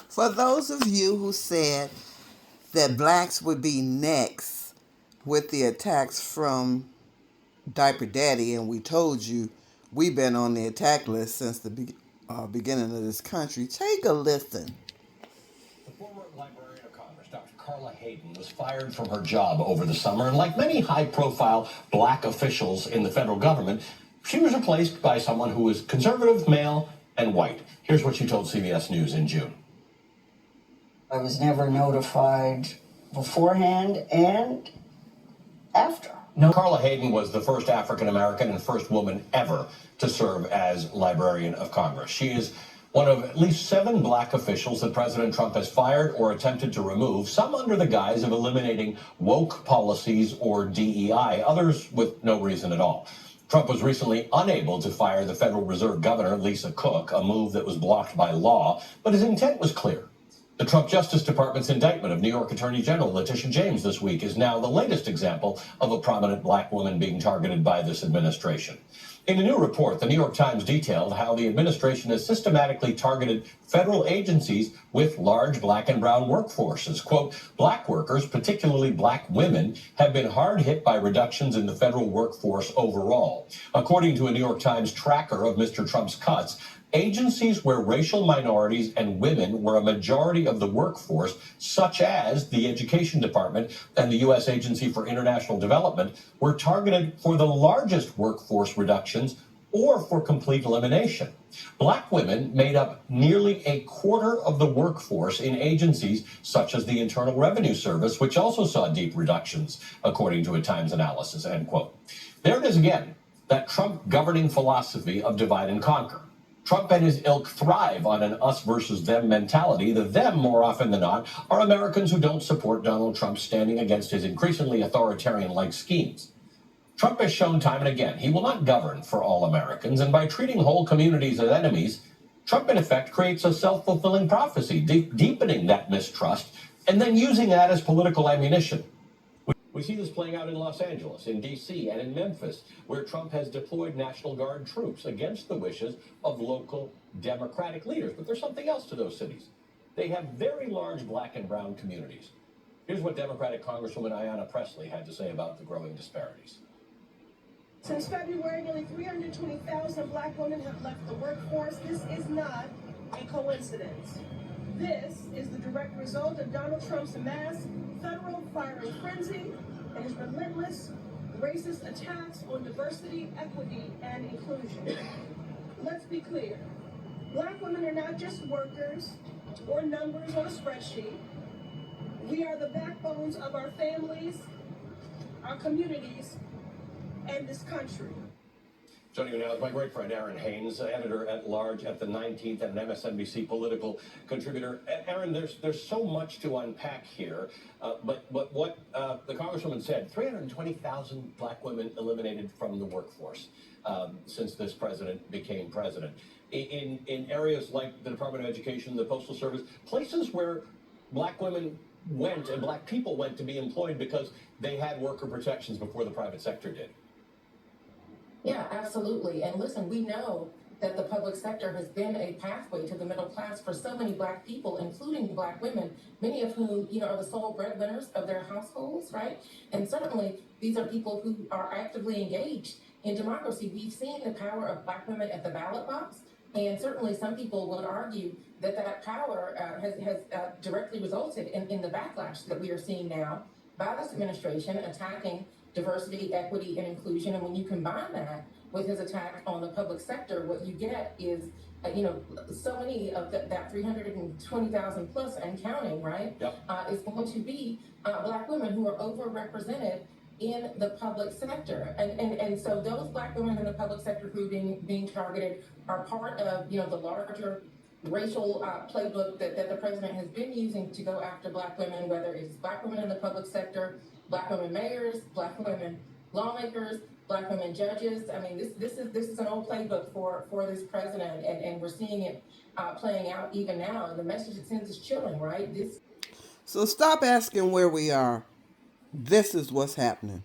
For those of you who said that blacks would be next with the attacks from Diaper Daddy, and we told you we've been on the attack list since the beginning of this country, take a listen. The former Librarian of Congress, Dr. Carla Hayden, was fired from her job over the summer, and like many high-profile black officials in the federal government, she was replaced by someone who was conservative, male, and white. Here's what she told CBS News in June. I was never notified beforehand and after. No. Carla Hayden was the first African-American and first woman ever to serve as Librarian of Congress. She is one of at least 7 black officials that President Trump has fired or attempted to remove, some under the guise of eliminating woke policies or DEI, others with no reason at all. Trump was recently unable to fire the Federal Reserve Governor, Lisa Cook, a move that was blocked by law, but his intent was clear. The Trump Justice Department's indictment of New York Attorney General Letitia James this week is now the latest example of a prominent black woman being targeted by this administration. In a new report, the New York Times detailed how the administration has systematically targeted federal agencies with large black and brown workforces. Quote, black workers, particularly black women, have been hard hit by reductions in the federal workforce overall. According to a New York Times tracker of Mr. Trump's cuts, agencies where racial minorities and women were a majority of the workforce, such as the Education Department and the U.S. Agency for International Development, were targeted for the largest workforce reductions or for complete elimination. Black women made up nearly a quarter of the workforce in agencies such as the Internal Revenue Service, which also saw deep reductions, according to a Times analysis, end quote. There it is again, that Trump governing philosophy of divide and conquer. Trump and his ilk thrive on an us versus them mentality. The them, more often than not, are Americans who don't support Donald Trump standing against his increasingly authoritarian-like schemes. Trump has shown time and again he will not govern for all Americans, and by treating whole communities as enemies, Trump in effect creates a self-fulfilling prophecy, deepening that mistrust and then using that as political ammunition. We see this playing out in Los Angeles, in D.C., and in Memphis, where Trump has deployed National Guard troops against the wishes of local Democratic leaders. But there's something else to those cities. They have very large black and brown communities. Here's what Democratic Congresswoman Ayanna Pressley had to say about the growing disparities. Since February, nearly 320,000 black women have left the workforce. This is not a coincidence. This is the direct result of Donald Trump's mass federal firing frenzy and his relentless racist attacks on diversity, equity, and inclusion. Let's be clear. Black women are not just workers or numbers on a spreadsheet. We are the backbones of our families, our communities, and this country. Joining me now is my great friend Aaron Haynes, editor-at-large at the 19th and an MSNBC political contributor. Aaron, there's so much to unpack here, but what the Congresswoman said, 320,000 black women eliminated from the workforce since this president became president. In areas like the Department of Education, the Postal Service, places where black women went and black people went to be employed because they had worker protections before the private sector did. Yeah, absolutely. And listen, we know that the public sector has been a pathway to the middle class for so many black people, including black women, many of whom, are the sole breadwinners of their households, right? And certainly these are people who are actively engaged in democracy. We've seen the power of black women at the ballot box, and certainly some people would argue that power has directly resulted in the backlash that we are seeing now by this administration attacking diversity, equity, and inclusion. And when you combine that with his attack on the public sector, what you get is, so many of that 320,000 plus and counting, right, is going to be black women who are overrepresented in the public sector. And so those black women in the public sector who are being targeted are part of, the larger racial playbook that the president has been using to go after black women, whether it's black women in the public sector, black women mayors, black women lawmakers, black women judges. I mean, this is an old playbook for this president, and we're seeing it playing out even now. And the message it sends is chilling, right? So stop asking where we are. This is what's happening.